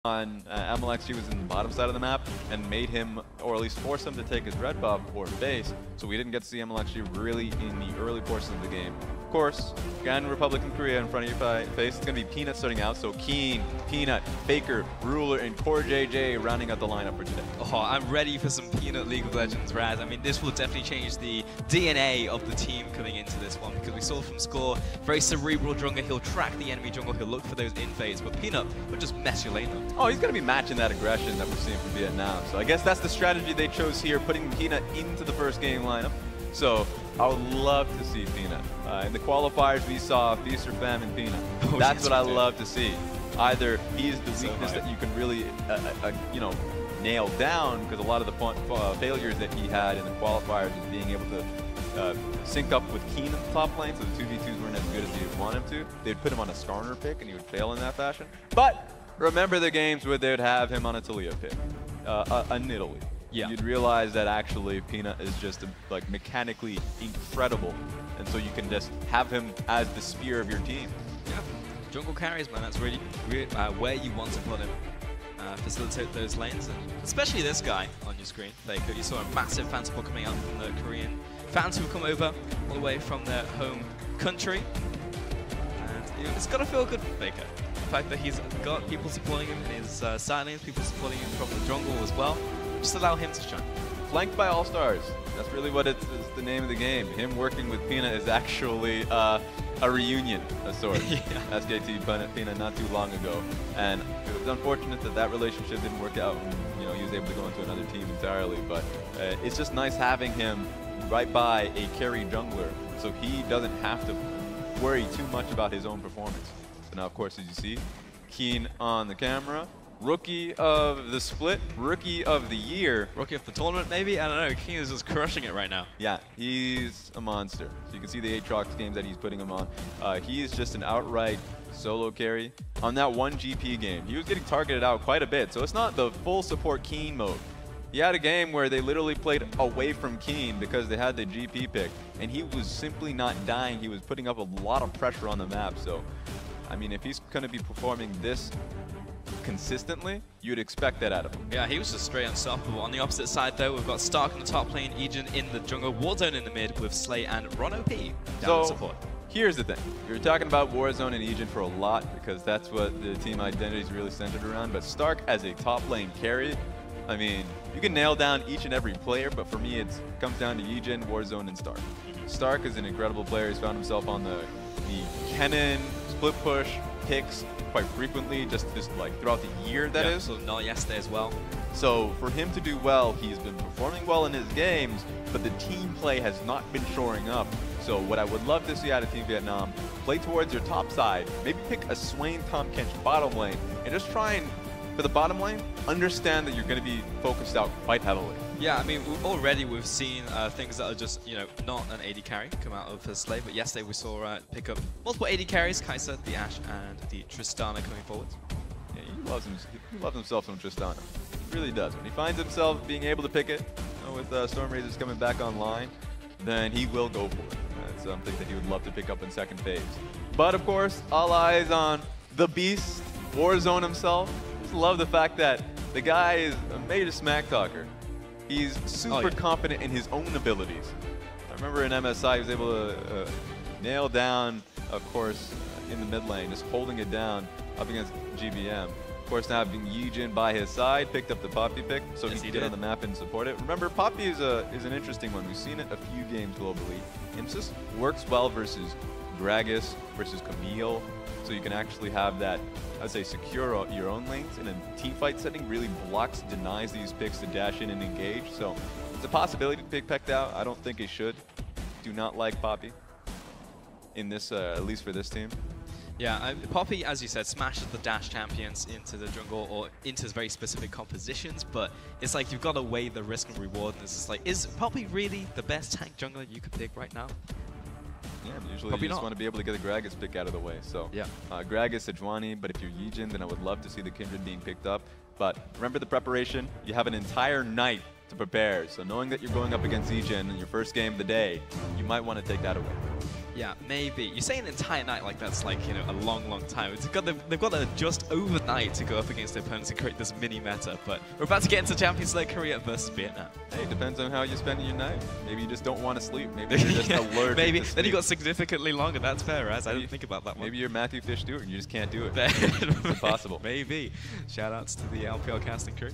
on MLXG was in the bottom side of the map and made him, or at least forced him to take his red buff or base, so we didn't get to see MLXG really in the early portion of the game. Of course, Grand Republic in Korea in front of your face. It's going to be Peanut starting out, so Keen, Peanut, Faker, Ruler, and Core JJ rounding out the lineup for today. Oh, I'm ready for some Peanut League of Legends, Raz. I mean, this will definitely change the DNA of the team coming into this one, because we saw from Score, very cerebral jungler. He'll track the enemy jungle, he'll look for those invades, but Peanut will just mess your lane up. Oh, he's going to be matching that aggression that we're seeing from Vietnam. So I guess that's the strategy they chose here, putting Peanut into the first game lineup. So I would love to see Peanut. In the qualifiers, we saw Feast or Famine Peanut. Oh, that's yes, what I love to see. Either he is the weakness high. that you can really, nail down, because a lot of the failures that he had in the qualifiers is being able to sync up with Keen in the top lane, so the 2v2s weren't as good as you'd want him to. They'd put him on a Skarner pick, and he would fail in that fashion. But remember the games where they'd have him on a Talia pick, a Nidalee. Yeah. You'd realize that actually Peanut is just like mechanically incredible, and so you can just have him as the spear of your team. Yeah, jungle carries, man, that's really where you want to put him. Facilitate those lanes, and especially this guy on your screen, Faker. You saw a massive fan support coming out from the Korean fans who come over all the way from their home country. And it's got to feel good for Faker. The fact that he's got people supporting him in his side lanes, people supporting him from the jungle as well. Just allow him to shine. Flanked by all-stars. That's really what it's the name of the game. Him working with Peanut is actually a reunion of sorts. Yeah. SKT Peanut not too long ago. And it was unfortunate that that relationship didn't work out. He was able to go into another team entirely. But it's just nice having him right by a carry jungler, so he doesn't have to worry too much about his own performance. So now, of course, as you see, Keen on the camera. Rookie of the split, Rookie of the year. Rookie of the tournament, maybe? I don't know. King is just crushing it right now. Yeah, he's a monster. So you can see the Aatrox games that he's putting him on. He is just an outright solo carry. On that one GP game, he was getting targeted out quite a bit, so it's not the full support Keen mode. He had a game where they literally played away from Keen because they had the GP pick, and he was simply not dying. He was putting up a lot of pressure on the map. So, I mean, if he's going to be performing this consistently, you'd expect that out of him. Yeah, he was just straight unstoppable. On the opposite side, though, we've got Stark in the top lane, Egen in the jungle, Warzone in the mid with Slay and Ron OP down in support. Here's the thing. You're talking about Warzone and Egen for a lot because that's what the team identity is really centered around, but Stark as a top lane carry, I mean, you can nail down each and every player, but for me, it comes down to Egen, Warzone, and Stark. Stark is an incredible player. He's found himself on the Kennen split push picks quite frequently, just like throughout the year, that is. So not yesterday as well. So for him to do well, he's been performing well in his games, but the team play has not been shoring up. So what I would love to see out of Team Vietnam, play towards your top side, maybe pick a Swain Tahm Kench bottom lane, and just try and, for the bottom lane, understand that you're going to be focused out quite heavily. Yeah, I mean, already we've seen things that are just, not an AD carry come out of Slay, but yesterday we saw pick up multiple AD carries, Kai'Sa, the Ashe, and the Tristana coming forward. Yeah, he loves himself some Tristana. He really does. When he finds himself being able to pick it, with Storm Razors coming back online, then he will go for it. That's something that he would love to pick up in second phase. But of course, all eyes on the beast, Warzone himself. Just love the fact that the guy is a major smack talker. He's super confident in his own abilities. I remember in MSI, he was able to nail down, of course, in the mid lane, just holding it down up against GBM. Of course, now having Egen by his side, picked up the Poppy pick, so he can get on the map and support it. Remember, Poppy is an interesting one. We've seen it a few games globally. It just works well versus Gragas, versus Camille, so you can actually have that, I'd say, secure your own lanes in a team fight setting. Really blocks, denies these picks to dash in and engage. So it's a possibility to pick Pecked out. I don't think he should. Do not like Poppy in this, at least for this team. Yeah, Poppy, as you said, smashes the dash champions into the jungle or into very specific compositions, but it's like you've got to weigh the risk and reward. And it's just like, is Poppy really the best tank jungler you could pick right now? Yeah, usually you just want to be able to get a Gragas pick out of the way. So yeah, Gragas, Sejuani, but if you're Egen, then I would love to see the Kindred being picked up. But remember the preparation. You have an entire night to prepare. So knowing that you're going up against Egen in your first game of the day, you might want to take that away. Yeah, maybe. You say an entire night like that's like, you know, a long, long time. They've got to just overnight to go up against their opponents and create this mini meta. But we're about to get into Champions League Korea versus Vietnam. Hey, it depends on how you're spending your night. Maybe you just don't want to sleep. Maybe you're just allergic Maybe. to sleep. Then you got significantly longer. That's fair, Raz. I didn't think about that one. Maybe you're Matthew Fish Stewart and you just can't do it. It's impossible. Maybe. Shout-outs to the LPL casting crew.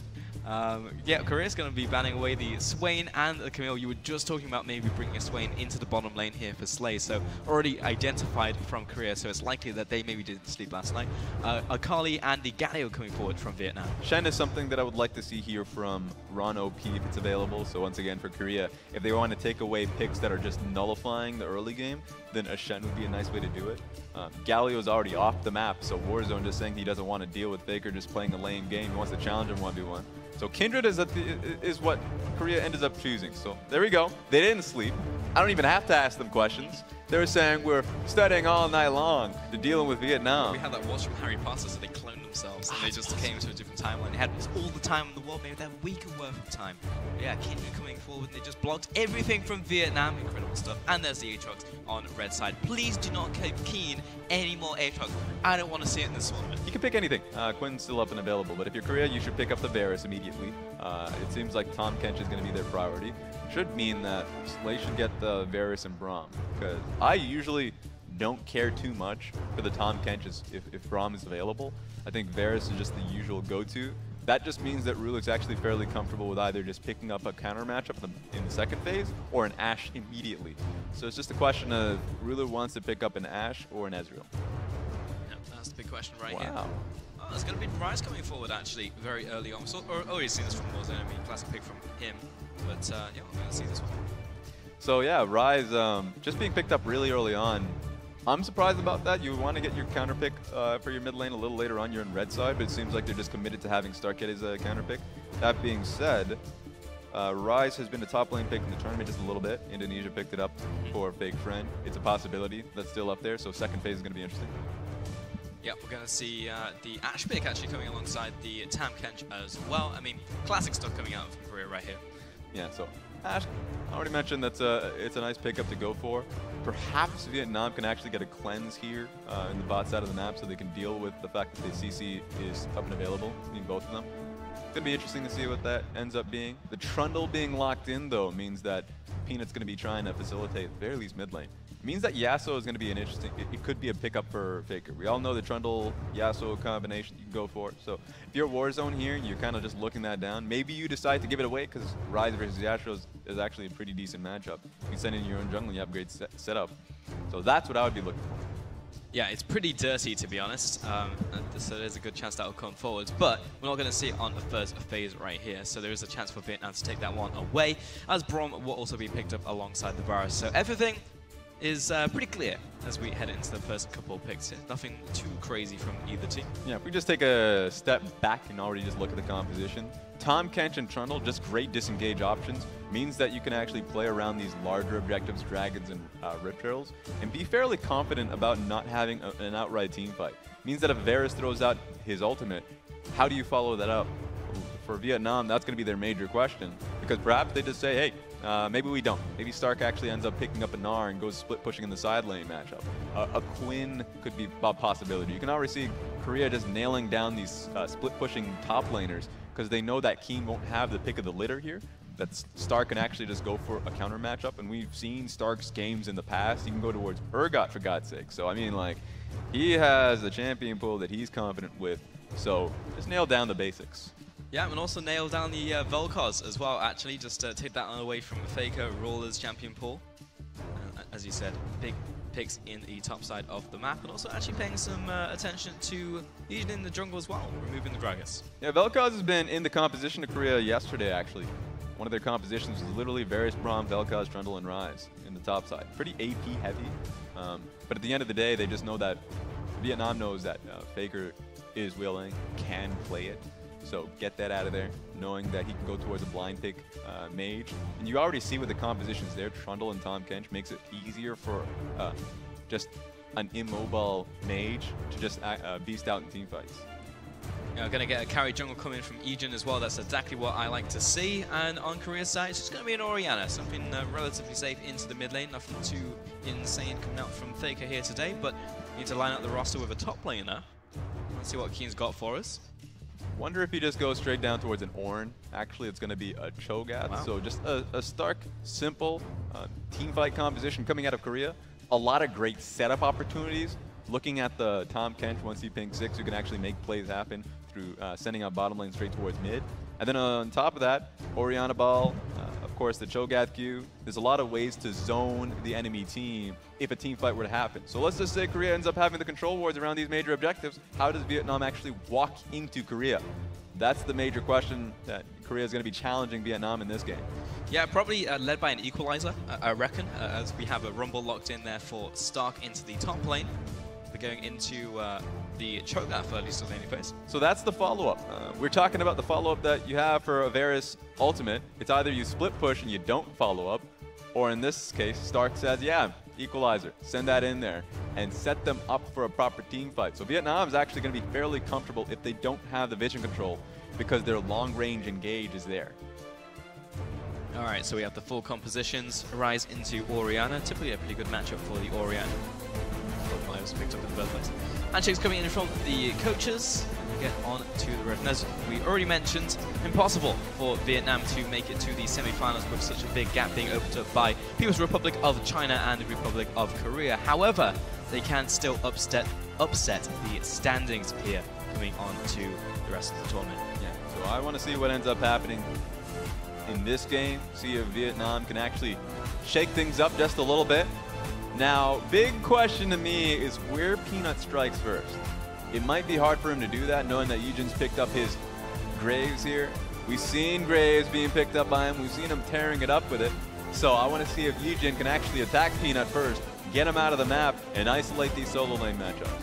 Yeah, Korea's going to be banning away the Swain and the Camille. You were just talking about maybe bringing a Swain into the bottom lane here for Slay, so already identified from Korea, so it's likely that they maybe didn't sleep last night. Akali and the Galio coming forward from Vietnam. Shen is something that I would like to see here from Ron OP if it's available. So once again for Korea, if they want to take away picks that are just nullifying the early game, then a Shen would be a nice way to do it. Galio is already off the map, so Warzone just saying he doesn't want to deal with Faker just playing a lane game. He wants to challenge him 1v1. So Kindred is what Korea ended up choosing. So there we go. They didn't sleep. I don't even have to ask them questions. They were saying we're studying all night long to dealing with Vietnam. We had that watch from Harry Potter, so they cloned themselves and they just came to a different timeline. They had all the time in the world, maybe they had a week of worth of time. But yeah, Kindred coming forward, they just blocked everything from Vietnam. Incredible stuff. And there's the Aatrox on red side. Please do not keep keen any more Aatrox. I don't want to see it in this tournament. You can pick anything. Quinn's still up and available, but if you're Korea, you should pick up the Varus immediately. It seems like Tahm Kench is going to be their priority. Should mean that Slay should get the Varus and Braum, because I usually don't care too much for the Tahm Kench if Braum is available. I think Varus is just the usual go-to. That just means that Rulik's actually fairly comfortable with either just picking up a counter matchup in the second phase or an Ashe immediately. So it's just a question of Rulik wants to pick up an Ashe or an Ezreal. Yep, that's the big question right here. Wow. Oh, there's going to be Rise coming forward actually very early on. So, already seen this from Warzone. I mean, classic pick from him. But yeah, I'm going to see this one. So yeah, Rise just being picked up really early on. I'm surprised about that. You want to get your counter pick for your mid lane a little later on. You're in red side, but it seems like they're just committed to having Starkid as a counter pick. That being said, Rise has been a top lane pick in the tournament just a little bit. Indonesia picked it up for Fake Friend. It's a possibility that's still up there, so second phase is going to be interesting. Yeah, we're going to see the Ashe pick actually coming alongside the Tahm Kench as well. I mean, classic stuff coming out from Korea right here. Yeah, so Ashe, I already mentioned it's a nice pickup to go for. Perhaps Vietnam can actually get a cleanse here in the bot side of the map so they can deal with the fact that the CC is up and available in both of them. It's going to be interesting to see what that ends up being. The Trundle being locked in, though, means that Peanut's going to be trying to facilitate at the very least mid lane. It means that Yasuo is going to be an interesting, it could be a pickup for Faker. We all know the Trundle-Yasuo combination you can go for. So if you're Warzone here and you're kind of just looking that down, maybe you decide to give it away because Ryze versus Yasuo is actually a pretty decent matchup. You send in your own jungle and you have great setup. So that's what I would be looking for. Yeah, it's pretty dirty, to be honest, so there's a good chance that will come forwards, but we're not going to see it on the first phase right here, so there is a chance for Vietnam to take that one away, as Braum will also be picked up alongside the Varus. So everything is pretty clear as we head into the first couple of picks here. Nothing too crazy from either team. Yeah, if we just take a step back and already just look at the composition, Tahm Kench and Trundle, just great disengage options, means that you can actually play around these larger objectives, dragons and Rift Heralds, and be fairly confident about not having an outright team fight. Means that if Varus throws out his ultimate, how do you follow that up? For Vietnam, that's going to be their major question, because perhaps they just say, hey, maybe we don't. Maybe Stark actually ends up picking up a Gnar and goes split pushing in the side lane matchup. A Quinn could be a possibility. You can already see Korea just nailing down these split pushing top laners because they know that Keen won't have the pick of the litter here. That Stark can actually just go for a counter matchup, and we've seen Stark's games in the past. He can go towards Urgot for God's sake. So I mean, like, he has a champion pool that he's confident with. So just nail down the basics. Yeah, and also nail down the Vel'Koz as well, actually. Just take that one away from Faker, Roller's champion pool. As you said, big picks in the top side of the map, and also actually paying some attention to Legion in the jungle as well, removing the Gragas. Yeah, Vel'Koz has been in the composition of Korea yesterday, actually. One of their compositions was literally Varus, Braum, Vel'Koz, Trundle, and Ryze in the top side. Pretty AP heavy, but at the end of the day, they just know that Vietnam knows that Faker is willing, can play it. So get that out of there, knowing that he can go towards a blind pick mage. And you already see with the compositions there, Trundle and Tahm Kench makes it easier for just an immobile mage to just beast out in team fights. Going to get a carry jungle coming from Ejin as well. That's exactly what I like to see. And on Korea's side, it's just going to be an Orianna, something relatively safe into the mid lane. Nothing too insane coming out from Faker here today, but need to line up the roster with a top laner. Let's see what Keen's got for us. Wonder if he just goes straight down towards an Ornn. Actually, it's going to be a Cho'Gath. Wow. So just a stark, simple team fight composition coming out of Korea. A lot of great setup opportunities. Looking at the Tom Kench, once he pings 6, who can actually make plays happen through sending out bottom lane straight towards mid. And then on top of that, Orianna Ball, of course the Cho'Gath Q. There's a lot of ways to zone the enemy team if a team fight were to happen. So let's just say Korea ends up having the control wards around these major objectives. How does Vietnam actually walk into Korea? That's the major question that Korea is going to be challenging Vietnam in this game. Yeah, probably led by an equalizer, I reckon, as we have a Rumble locked in there for Stark into the top lane. We're going into the Cho'Gath early so laning phase. So that's the follow-up. We're talking about the follow-up that you have for a Varus ultimate. It's either you split push and you don't follow up, or in this case, Stark says, yeah, equalizer, send that in there, and set them up for a proper team fight. So Vietnam is actually going to be fairly comfortable if they don't have the vision control, because their long-range engage is there. All right, so we have the full compositions. Rise into Orianna. Typically a pretty good matchup for the Orianna. I was picked up in the first place. Handshakes coming in from the coaches. Get on to the ref. And as we already mentioned, impossible for Vietnam to make it to the semi-finals with such a big gap being opened up by People's Republic of China and the Republic of Korea. However, they can still upset the standings here coming on to the rest of the tournament. Yeah, so I want to see what ends up happening in this game. See if Vietnam can actually shake things up just a little bit. Now, big question to me is where Peanut strikes first. It might be hard for him to do that, knowing that Eugen's picked up his Graves here. We've seen Graves being picked up by him. We've seen him tearing it up with it. So I want to see if Eugen can actually attack Peanut first, get him out of the map, and isolate these solo lane matchups.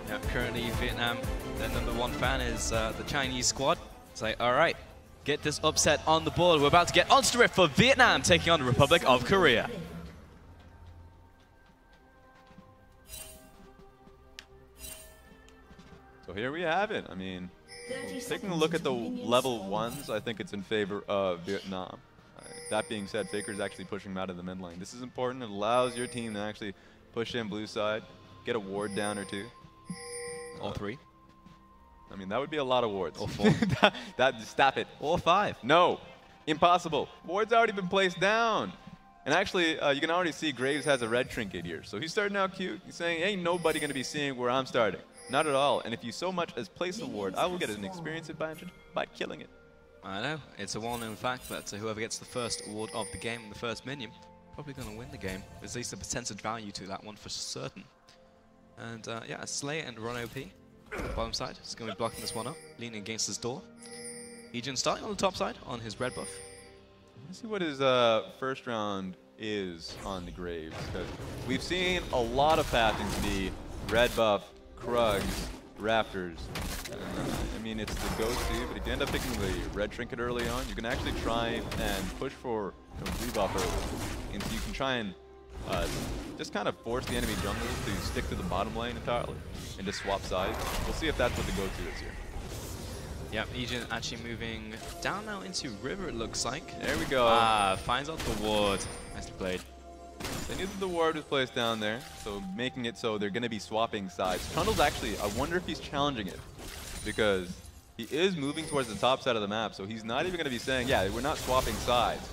Yeah, currently Vietnam, their #1 fan is the Chinese squad. It's like, all right, get this upset on the board. We're about to get onto it for Vietnam taking on the Republic of Korea. So here we have it. I mean, taking a look at the level 1s, I think it's in favor of Vietnam. That being said, Faker's actually pushing him out of the mid lane. This is important. It allows your team to actually push in blue side, get a ward down or 2. All 3. I mean, that would be a lot of wards. Or 4. Stop it. Or 5. No, impossible. Ward's already been placed down. And actually, you can already see Graves has a red trinket here. So he's starting out cute. He's saying, ain't nobody going to be seeing where I'm starting. Not at all. And if you so much as place a ward, I will get an experience advantage by killing it. I know. It's a well-known fact that whoever gets the first ward of the game, the first minion, probably going to win the game. There's at least a percentage value to that one for certain. And yeah, Slayer and Ron OP, bottom side, is going to be blocking this one up, leaning against his door. Ejin starting on the top side on his red buff. Let's see what his first round is on the Graves, because we've seen a lot of pathings be red buff, Krugs, Raptors. I mean, it's the go-to, but if you end up picking the red trinket early on, you can actually try and push for blue buff early. And so you can try and just kind of force the enemy jungle to stick to the bottom lane entirely and just swap sides. We'll see if that's what the go-to is here. Yep, Ejin actually moving down now into River, it looks like. There we go. Finds out the ward. Nicely played. They knew that the ward was placed down there, so making it so they're going to be swapping sides. Trundle's actually, I wonder if he's challenging it, because he is moving towards the top side of the map, so he's not even going to be saying, yeah, we're not swapping sides.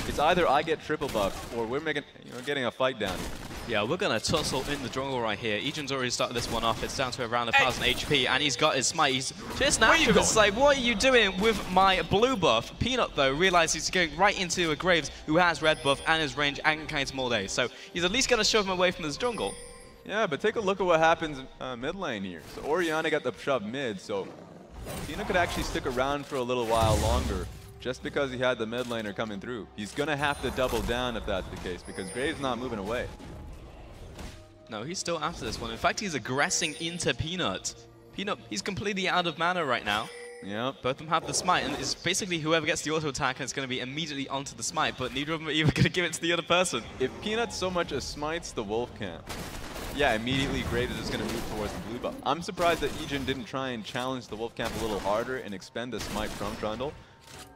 It's either I get triple buff, or we're making, getting a fight down here. Yeah, we're going to tussle in the jungle right here. Ejin's already started this one off. It's down to around 1,000 HP, and he's got his smite. He's just now. It's like, what are you doing with my blue buff? Peanut, though, realizes he's going right into a Graves who has red buff and his range and can kite him all day. So he's at least going to shove him away from this jungle. Yeah, but take a look at what happens mid lane here. So Orianna got the shove mid, so Peanut could actually stick around for a little while longer just because he had the mid laner coming through. He's going to have to double down if that's the case, because Graves not moving away. No, he's still after this one. In fact, he's aggressing into Peanut. Peanut, he's completely out of mana right now. Yeah. Both of them have the smite, and it's basically whoever gets the auto attack is going to be immediately onto the smite, but neither of them are even going to give it to the other person. If Peanut so much as smites the wolf camp, yeah, immediately Graves is just going to move towards the blue buff. I'm surprised that Ejin didn't try and challenge the Wolf Camp a little harder and expend the smite from Trundle.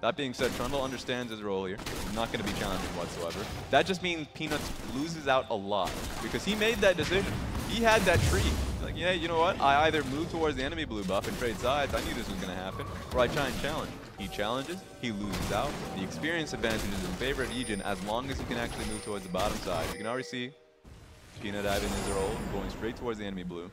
That being said, Trundle understands his role here. He's not going to be challenging whatsoever. That just means Peanuts loses out a lot because he made that decision. He had that tree. Like, yeah, you know what? I either move towards the enemy blue buff and trade sides. I knew this was going to happen. Or I try and challenge. He challenges. He loses out. The experience advantage is in favor of Ejin as long as he can actually move towards the bottom side. You can already see Peanut diving his role, going straight towards the enemy blue.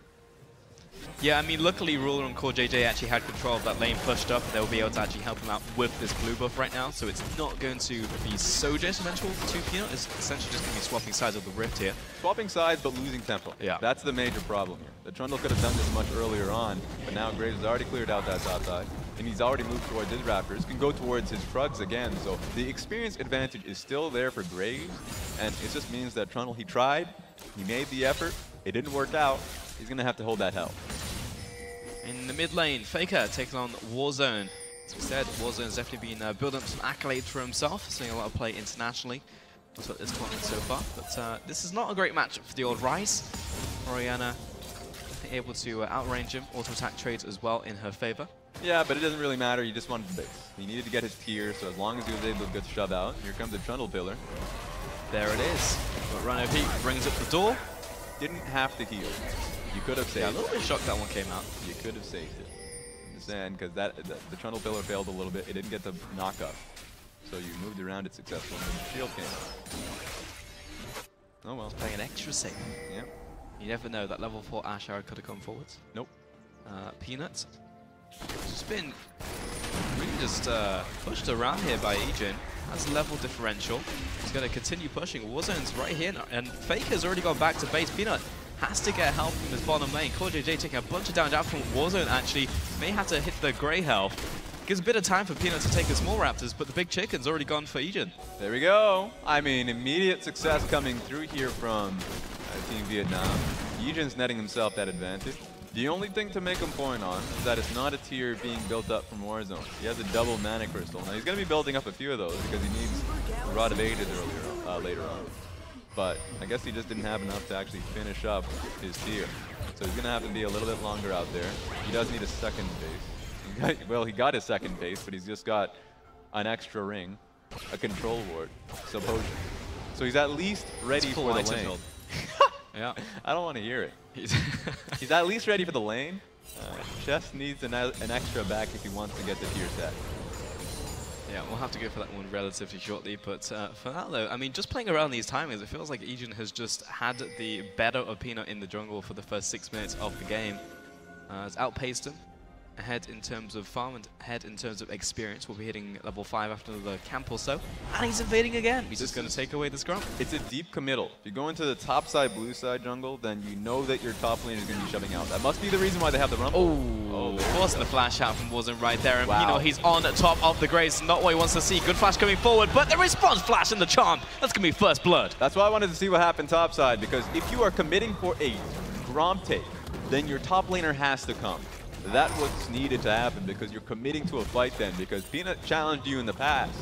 Yeah, I mean, luckily Ruler and Core JJ actually had control of that lane pushed up. They'll be able to actually help him out with this blue buff right now, so it's not going to be so detrimental to Peanut. It's essentially just going to be swapping sides of the rift here. Swapping sides, but losing tempo. Yeah. That's the major problem here. The Trundle could have done this much earlier on, but now Graves has already cleared out that top side, and he's already moved towards his Raptors. Can go towards his Krugs again, so the experience advantage is still there for Graves, and it just means that Trundle, he tried, he made the effort, it didn't work out. He's going to have to hold that hell. In the mid lane, Faker taking on Warzone. As we said, Warzone's definitely been building up some accolades for himself, seeing a lot of play internationally. That's what this tournament so far. But this is not a great matchup for the old Ryze. Orianna able to outrange him, auto-attack trades as well in her favor. Yeah, but it doesn't really matter. He just wanted the base. He needed to get his tier, so as long as he was able to get the shove out, here comes the Trundle pillar. There it is. But Run OP brings up the door. Didn't have to heal. You could have saved it. Yeah, a little bit shocked that one came out. You could have saved it. Understand, because the Trundle pillar failed a little bit. It didn't get the knock up. So you moved around it successfully, and the shield came out. Oh well. Playing an extra safe. Yeah. You never know, that level 4 Ash Arrow could have come forwards. Nope. Peanuts. It's just been really just pushed around here by Ejin. That's a level differential. He's going to continue pushing. Warzone's right here, and Faker's already gone back to base. Peanut has to get help from his bottom lane. Core JJ taking a bunch of damage out from Warzone, actually. May have to hit the grey health. Gives a bit of time for Peanut to take the small Raptors, but the big chicken's already gone for Ejin. There we go. I mean, immediate success coming through here from Team Vietnam. Ejin's netting himself that advantage. The only thing to make him point on is that it's not a tier being built up from Warzone. He has a double mana crystal. Now he's going to be building up a few of those because he needs a Rod of Ages later on. But I guess he just didn't have enough to actually finish up his tier. So he's going to have to be a little bit longer out there. He does need a second base. Well, he got his second base, but he's just got an extra ring, a control ward, so potion. So he's at least ready for the lane. Yeah, I don't want to hear it. He's at least ready for the lane. Chess needs an extra back if he wants to get the tier set. Yeah, we'll have to go for that one relatively shortly. But for now, though, I mean, just playing around these timings, it feels like Ejin has just had the better of Peanut in the jungle for the first 6 minutes of the game. Has outpaced him. Ahead in terms of farm and ahead in terms of experience. We'll be hitting level 5 after the camp or so. And he's invading again. He's just going to take away the scrum. It's a deep committal. If you go into the top side blue side jungle, then you know that your top lane is going to be shoving out. That must be the reason why they have the rumble. Oh, forcing the flash out from Warzone right there. And you know, he's on top of the Grace. Not what he wants to see. Good flash coming forward, but the response flash and the charm. That's going to be first blood. That's why I wanted to see what happened top side, because if you are committing for a Grom take, then your top laner has to come. That's what's needed to happen, because you're committing to a fight then, because Peanut challenged you in the past.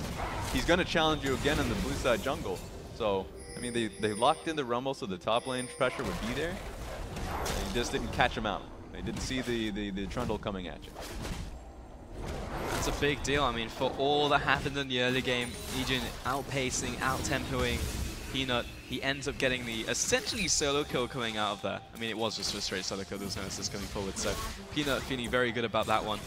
He's going to challenge you again in the blue side jungle. So, I mean, they locked in the rumble so the top lane pressure would be there. They just didn't catch him out. They didn't see the Trundle coming at you. That's a big deal. I mean, for all that happened in the early game, Ejin outpacing, out-tempoing Peanut, he ends up getting the essentially solo kill coming out of there. I mean, it was just a straight solo kill. There was no assist coming forward. So Peanut feeling very good about that one.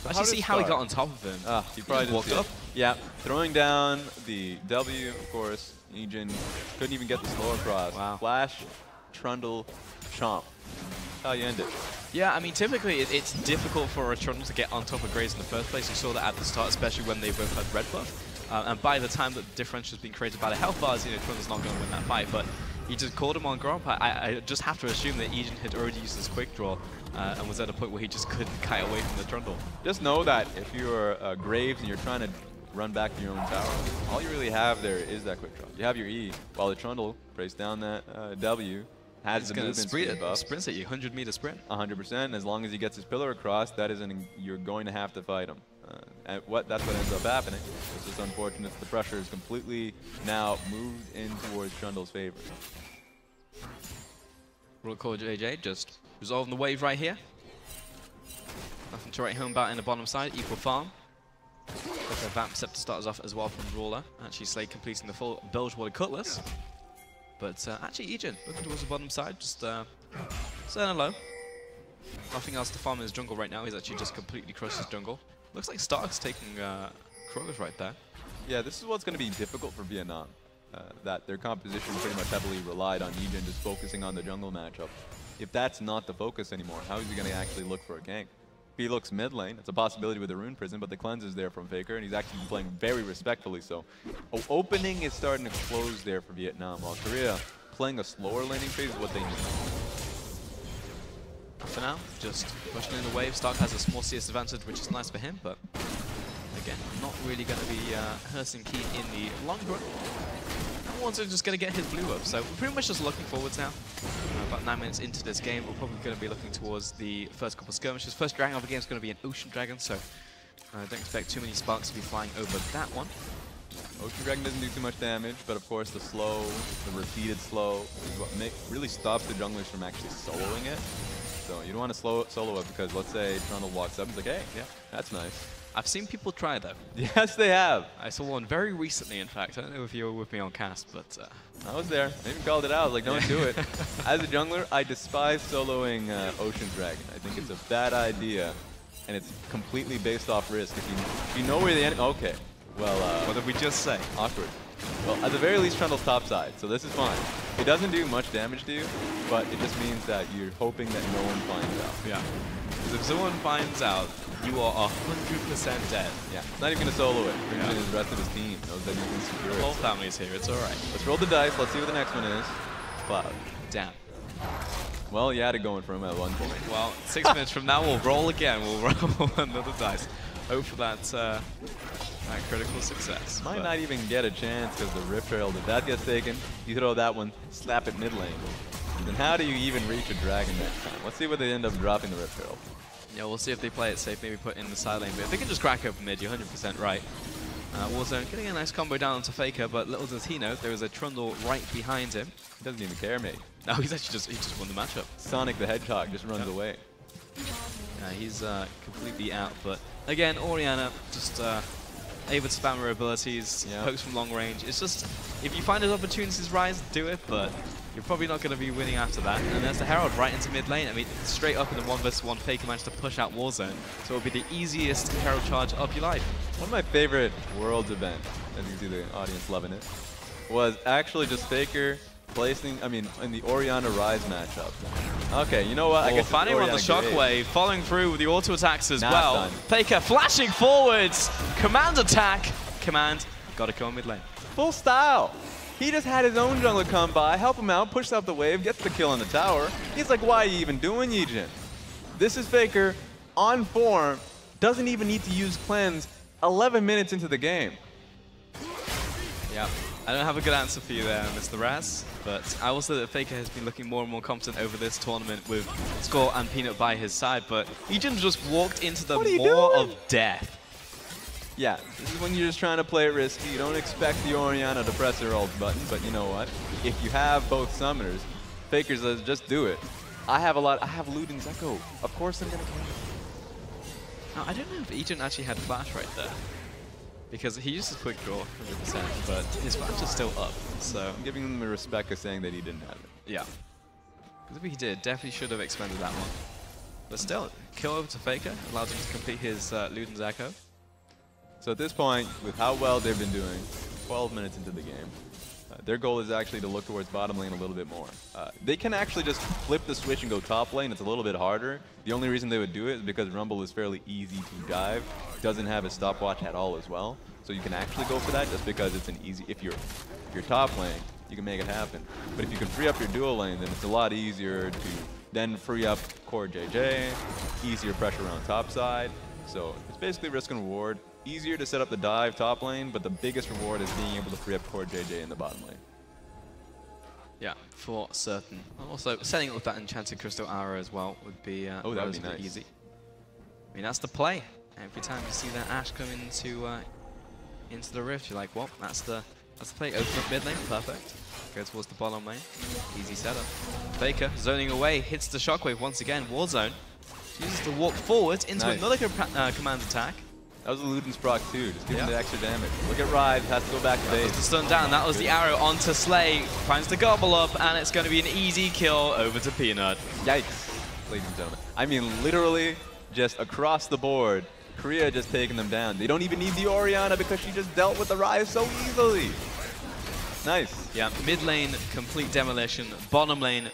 Actually, see how he got on top of him. He probably just walked up. Yeah, throwing down the W, of course. Ejin couldn't even get the slow across. Wow. Flash, Trundle, Chomp. How you end it. Yeah, I mean, typically it's difficult for a Trundle to get on top of Grace in the first place. You saw that at the start, especially when they both had red buff. And by the time that the differential has been created by the health bars, you know, Trundle's not going to win that fight. But he just called him on Gromp. I just have to assume that Ejin had already used his quick draw and was at a point where he just couldn't kite away from the Trundle. Just know that if you're Graves and you're trying to run back to your own tower, all you really have there is that quick draw. You have your E, while the Trundle breaks down that W. Has the movement speed buff. Sprints at you, 100-meter sprint. 100%. As long as he gets his pillar across, that is you're going to have to fight him. That's what ends up happening. It's just unfortunate. The pressure is completely now moved in towards Trundle's favor. Royal Core JJ just resolving the wave right here. Nothing to write home about in the bottom side. Equal farm. Okay, Vamp Scepter starts off as well from Brawler. Actually, Slade completing the full Bilge Water Cutlass. But actually, Ejin looking towards the bottom side, just saying low. Nothing else to farm in his jungle right now. He's actually just completely crushed his jungle. Looks like Stark's taking Kroger's right there. Yeah, this is what's going to be difficult for Vietnam. That their composition pretty much heavily relied on Ejin just focusing on the jungle matchup. If that's not the focus anymore, how is he going to actually look for a gank? If he looks mid lane, it's a possibility with the Rune Prison, but the cleanse is there from Faker, and he's actually playing very respectfully. So opening is starting to close there for Vietnam, while Korea playing a slower laning phase is what they need. For now, just pushing in the wave. Stark has a small CS advantage, which is nice for him, but again, not really going to be hurting Keen in the long run. Wanted just going to get his blue up, so we're pretty much just looking forwards now. About 9 minutes into this game, we're probably going to be looking towards the first couple of skirmishes. First dragon of the game is going to be an Ocean Dragon, so don't expect too many sparks to be flying over that one. Ocean Dragon doesn't do too much damage, but of course the slow, the repeated slow, is what really stops the junglers from actually soloing it. So you don't want to solo it because let's say Trundle walks up and is like, hey, yeah, that's nice. I've seen people try though. Yes, they have. I saw one very recently, in fact. I don't know if you were with me on cast, but I was there. I even called it out. Like, don't do it. As a jungler, I despise soloing Ocean Dragon. I think it's a bad idea, and it's completely based off risk. If you know where the enemy. Okay. Well, what did we just say? Awkward. Well, at the very least, Trundle's top side, so this is fine. It doesn't do much damage to you, but it just means that you're hoping that no one finds out. Yeah. Because if someone finds out, you are 100% dead. Yeah, it's not even going to solo it. Yeah. The rest of his team knows that you can secure it. The whole family's here, it's alright. Let's roll the dice, let's see what the next one is. Cloud. Damn. Well, you had it going for him at one point. Well, 6 minutes from now, we'll roll again. We'll roll another dice. Hope for that critical success. Might not even get a chance because the Rift Herald, if that gets taken, you throw that one, slap it mid lane. Then how do you even reach a dragon next time? Let's see what they end up dropping the Rift Herald. Yeah, we'll see if they play it safe, maybe put in the side lane. But if they can just crack open mid, you're 100% right. Warzone getting a nice combo down onto Faker, but little does he know, there is a Trundle right behind him. He doesn't even care, mate. No, he's actually he just won the matchup. Sonic the Hedgehog just runs away. He's completely out, but again, Orianna just able to spam her abilities, pokes from long range. It's just, if you find those opportunities rise, do it, but you're probably not going to be winning after that. And there's the Herald right into mid lane. I mean, straight up in the 1v1, Faker managed to push out Warzone, so it'll be the easiest Herald charge of your life. One of my favorite Worlds events, as you can see the audience loving it, was actually just Faker placing, in the Orianna Rise matchup. Okay, you know what? I guess finding on the shockwave, following through with the auto attacks as well. Faker flashing forwards, command attack, command, gotta go mid lane. Full style. He just had his own jungler come by, help him out, pushes out the wave, gets the kill on the tower. He's like, why are you even doing Ejin? This is Faker on form, doesn't even need to use cleanse 11 minutes into the game. Yeah. I don't have a good answer for you there, Mr. Raz, but I will say that Faker has been looking more and more competent over this tournament with Score and Peanut by his side, but Ejin just walked into the maw of death. Yeah, this is when you're just trying to play it risky. You don't expect the Orianna to press her ult button, but you know what? If you have both summoners, Faker says just do it. I have Luden's Echo. Of course I'm gonna kill him. Now, I don't know if Ejin actually had flash right there, because he used his quick draw 100%, but his flash is still up, so I'm giving him the respect of saying that he didn't have it. Yeah. Because if he did, definitely should have expended that one. But still, kill over to Faker, allows him to complete his Luden's Echo. So at this point, with how well they've been doing, 12 minutes into the game, their goal is actually to look towards bottom lane a little bit more. They can actually just flip the switch and go top lane. It's a little bit harder. The only reason they would do it is because Rumble is fairly easy to dive, doesn't have a stopwatch at all as well. So you can actually go for that just because it's an easy, if you're top lane, you can make it happen. But if you can free up your dual lane, then it's a lot easier to then free up core JJ, easier pressure around top side. So it's basically risk and reward. Easier to set up the dive top lane, but the biggest reward is being able to free up core JJ in the bottom lane. Yeah, for certain. Also, setting up with that enchanted crystal arrow as well would be that would be nice. Easy. I mean, that's the play. Every time you see that Ashe come into the rift, you're like, well, that's the play. Open up mid lane, perfect. Go towards the bottom lane. Easy setup. Faker zoning away, hits the shockwave once again. Warzone chooses to walk forward into another command attack. That was a Luden's proc too, just giving the extra damage. Look at Rise, has to go back to base. The stun down, that was the arrow onto Slay. Finds the gobble up, and it's going to be an easy kill over to Peanut. Yikes, ladies and gentlemen. I mean, literally, just across the board, Korea just taking them down. They don't even need the Orianna because she just dealt with the Rise so easily. Nice. Yeah, mid lane, complete demolition. Bottom lane,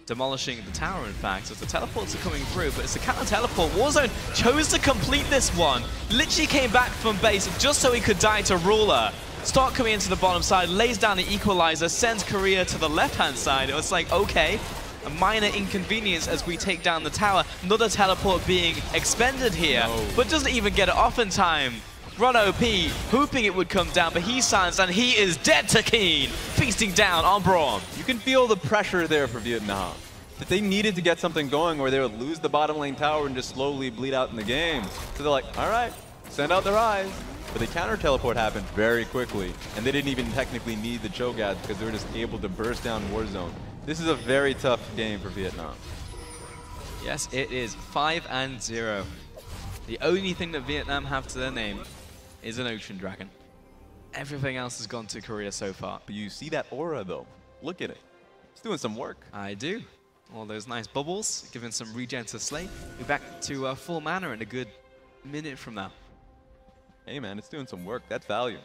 demolishing the tower, in fact, as the teleports are coming through, but it's a counter teleport. Warzone chose to complete this one. Literally came back from base just so he could die to Ruler. Start coming into the bottom side, lays down the equalizer, sends Korea to the left-hand side. It was like, okay, a minor inconvenience as we take down the tower. Another teleport being expended here, but doesn't even get it off in time. Run OP, hoping it would come down, but he silenced, and he is dead to Keen, feasting down on Braum. You can feel the pressure there for Vietnam. That they needed to get something going where they would lose the bottom lane tower and just slowly bleed out in the game. So they're like, all right, send out the Rise. But the counter teleport happened very quickly, and they didn't even technically need the Cho'Gath because they were just able to burst down Warzone. This is a very tough game for Vietnam. Yes, it is 5-0. The only thing that Vietnam have to their name is an Ocean Dragon. Everything else has gone to Korea so far. But you see that aura though. Look at it. It's doing some work. I do. All those nice bubbles, giving some regen to Slay. We're back to full mana in a good minute from now. Hey man, it's doing some work. That's value.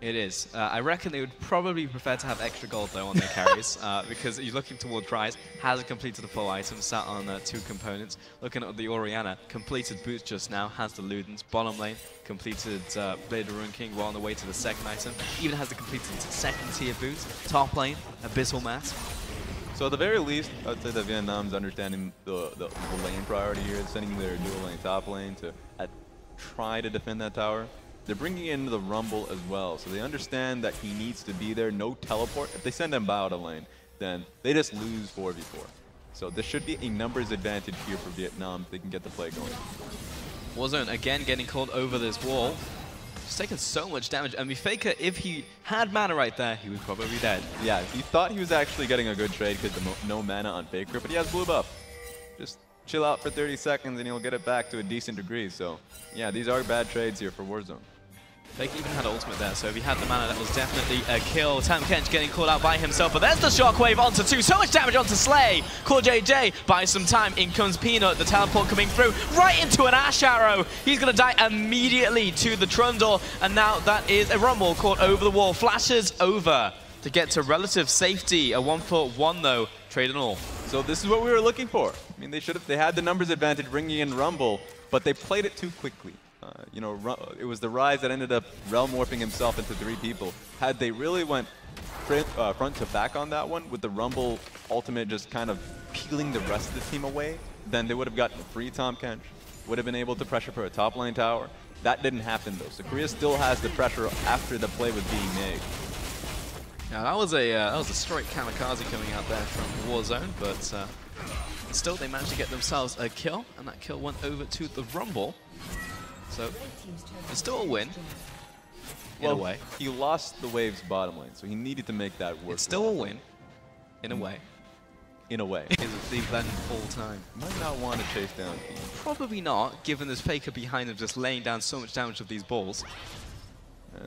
It is. I reckon they would probably prefer to have extra gold though on their carries because you're looking towards Rise, hasn't completed the full item, sat on 2 components. Looking at the Orianna, completed boots just now, has the Ludens. Bottom lane, completed Blade of Ruin King, well on the way to the second item. Even has the completed second tier boots. Top lane, Abyssal Mask. So at the very least, I'd say that Vietnam's understanding the lane priority here, sending their dual lane top lane to try to defend that tower. They're bringing in the Rumble as well, so they understand that he needs to be there, no teleport. If they send him out of lane, then they just lose 4v4. So this should be a numbers advantage here for Vietnam if they can get the play going. Warzone again getting called over this wall. He's taken so much damage. I mean, Faker, if he had mana right there, he would probably be dead. Yeah, he thought he was actually getting a good trade because no mana on Faker, but he has blue buff. Just chill out for 30 seconds and he'll get it back to a decent degree. So yeah, these are bad trades here for Warzone. Faker even had ultimate there, so if he had the mana, that was definitely a kill. Tam Kench getting called out by himself, but there's the shockwave onto 2. So much damage onto Slay. Core JJ buys some time. In comes Peanut, the teleport coming through, right into an Ash Arrow. He's going to die immediately to the Trundle, and now that is a Rumble caught over the wall. Flashes over to get to relative safety. A 1-for-1 though, trade and all. So this is what we were looking for. I mean, they had the numbers advantage bringing in Rumble, but they played it too quickly. You know, it was the Rise that ended up realm warping himself into 3 people. Had they really went front to back on that one, with the Rumble ultimate just kind of peeling the rest of the team away, then they would have gotten a free Tahm Kench, would have been able to pressure for a top lane tower. That didn't happen though, so Korea still has the pressure after the play was being made. Now that was a straight kamikaze coming out there from Warzone, but still they managed to get themselves a kill, and that kill went over to the Rumble. So it's still a win, in a way. He lost the wave's bottom lane, so he needed to make that work. It's still a win, in a way. In a way. They've landed full time. Might not want to chase down Keen. Probably not, given there's Faker behind them just laying down so much damage with these balls.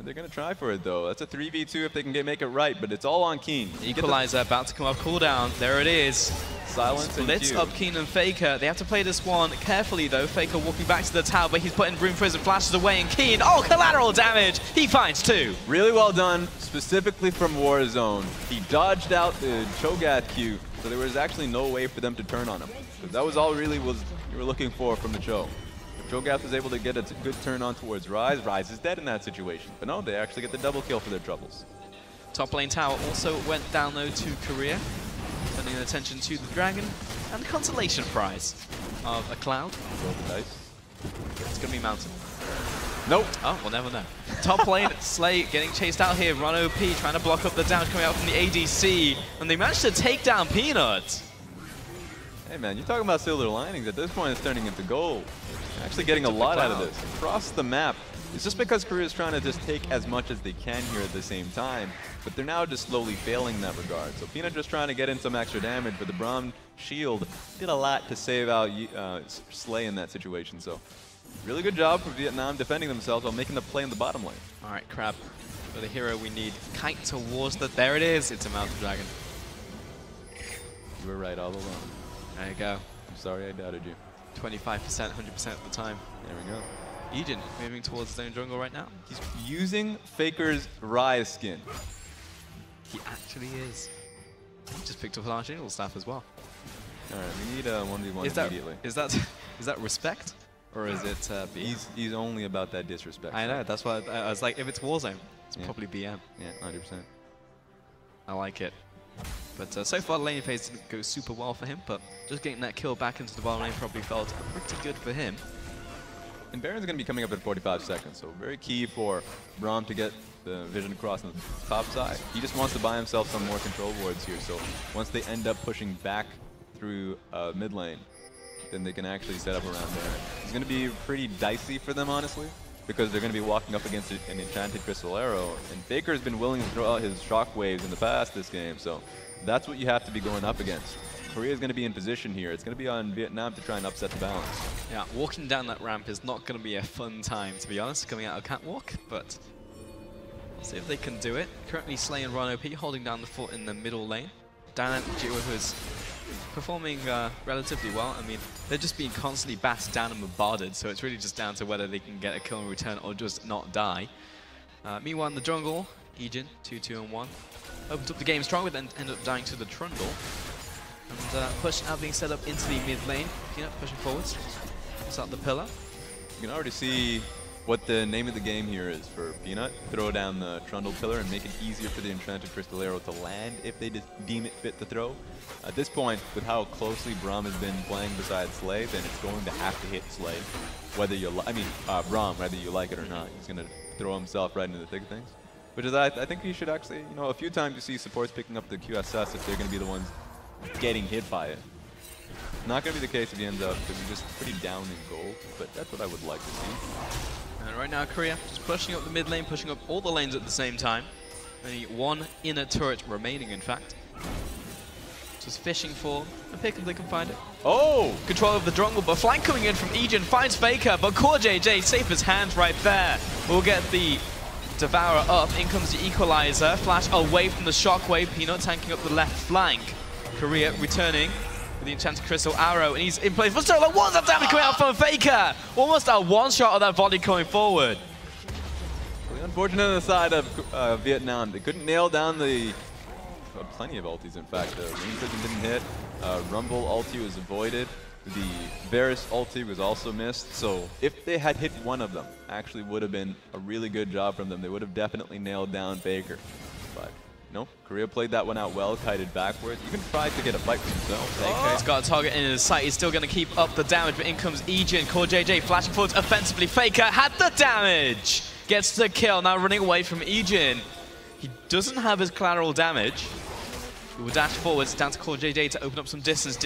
They're going to try for it, though. That's a 3v2 if they can make it right, but it's all on Keen. Equalizer about to come off cooldown. There it is. Silence and Splits up Keen and Faker. They have to play this one carefully, though. Faker walking back to the tower, but he's putting Rune Frizz and flashes away, and Keen, oh, collateral damage! He finds 2. Really well done, specifically from Warzone. He dodged out the Cho'Gath Q, so there was actually no way for them to turn on him. That was all really you were looking for from the Cho. Cho'Gath was able to get a good turn on towards Rise. Rise is dead in that situation, but no, they actually get the double kill for their troubles. Top lane tower also went down though to Korea, turning attention to the Dragon and the consolation prize of a Cloud. Roll the dice. It's going to be Mountain. Nope. Oh, we'll never know. Top lane, Slay getting chased out here. Run OP trying to block up the damage coming out from the ADC, and they managed to take down Peanut. Hey man, you're talking about silver linings. At this point, it's turning into gold. Actually getting a lot out of this. Across the map, It's just because Korea is trying to just take as much as they can here at the same time, but they're now just slowly failing in that regard. So Peanut just trying to get in some extra damage, but the Braum shield did a lot to save out Slay in that situation. So really good job for Vietnam defending themselves while making the play in the bottom lane. All right, Crab. For the hero, we need Kite towards the... There it is. It's a Mountain Dragon. You were right all along. There you go. I'm sorry I doubted you. 25%, 100% of the time. There we go. Ejin moving towards his own jungle right now. He's using Faker's Rise skin. He actually is. He just picked up an Archangel staff as well. All right, we need a 1v1 immediately. Is that respect? Or is it BM? He's only about that disrespect. I know, that's why I was like, if it's Warzone, it's probably BM. Yeah, 100%. I like it. But so far, the lane phase didn't go super well for him, but just getting that kill back into the bottom lane probably felt pretty good for him. And Baron's going to be coming up in 45 seconds, so very key for Braum to get the vision across on the top side. He just wants to buy himself some more control wards here, so once they end up pushing back through mid lane, then they can actually set up around Baron. It's going to be pretty dicey for them, honestly, because they're going to be walking up against an Enchanted Crystal Arrow, and Faker's been willing to throw out his shockwaves in the past this game, so that's what you have to be going up against. Korea's going to be in position here. It's going to be on Vietnam to try and upset the balance. Yeah, walking down that ramp is not going to be a fun time, to be honest, coming out of Catwalk, but we'll see if they can do it. Currently, Slay and Ron OP holding down the fort in the middle lane. Dynamic Duo, who's performing relatively well. I mean, they're just being constantly battered down and bombarded, so it's really just down to whether they can get a kill in return or just not die. Meanwhile, in the jungle, Ejin, 2-2-1. Opens up the game strong, but then ended up dying to the Trundle. And push now being set up into the mid lane. Peanut pushing forwards. Puts out the pillar. You can already see what the name of the game here is for Peanut. Throw down the Trundle pillar and make it easier for the Enchanted Crystal Arrow to land if they deem it fit to throw. At this point, with how closely Braum has been playing beside Slay, then it's going to have to hit Slay, whether you Braum, whether you like it or not. He's going to throw himself right into the thick of things. Which is, I think he should actually, you know, a few times you see supports picking up the QSS if they're going to be the ones getting hit by it. Not going to be the case if he ends up because he's just pretty down in gold, but that's what I would like to see. And right now, Korea just pushing up the mid lane, pushing up all the lanes at the same time. Only one inner turret remaining, in fact. Just fishing for a pick if they can find it. Oh! Control of the jungle, but flank coming in from Ejin finds Faker, but CoreJJ safe as hands right there. We'll get the Devourer up. In comes the Equalizer. Flash away from the Shockwave. Peanut tanking up the left flank. Korea returning with the Enchanted Crystal Arrow, and he's in place for solo. What's that damage coming out from Faker? Almost a one-shot of that volley coming forward. Really unfortunate on the side of Vietnam. They couldn't nail down the... plenty of ultis, in fact. The Rain Prison didn't hit. Rumble ulti was avoided. The Varus ulti was also missed. So if they had hit one of them, actually would have been a really good job from them. They would have definitely nailed down Faker. But no, Korea played that one out well, kited backwards. Even tried to get a fight for himself. Faker's got a target in his sight. He's still going to keep up the damage, but in comes Ejin. CoreJJ flashing forwards offensively. Faker had the damage. Gets the kill. Now running away from Ejin. He doesn't have his collateral damage. We will dash forwards down to CoreJJ to open up some distance.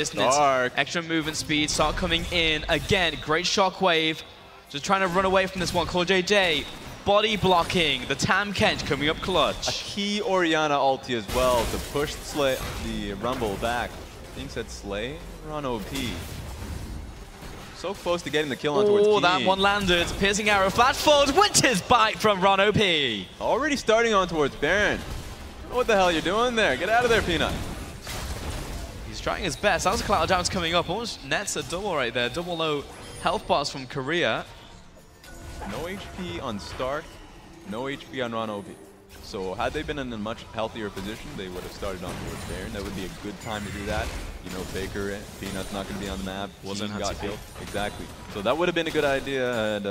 Extra movement speed. Start coming in. Again, great shockwave. Just trying to run away from this one. CoreJJ body blocking. The Tam Kench coming up clutch. A key Orianna ulti as well to push Slay, the Rumble back. I think said Slay or on OP. So close to getting the kill on towards Key. That one landed. Piercing arrow flash forward. Winter's bite from Ron OP. Already starting on towards Baron. What the hell are you doing there? Get out of there, Peanut. He's trying his best. That was a cloud damage coming up. Almost nets a double right there. Double low health bars from Korea. No HP on Stark, no HP on Ron OP. So had they been in a much healthier position, they would have started on towards Baron. That would be a good time to do that. You know, Faker, Peanut's not going to be on the map. Wasn't got killed. Exactly. So that would have been a good idea had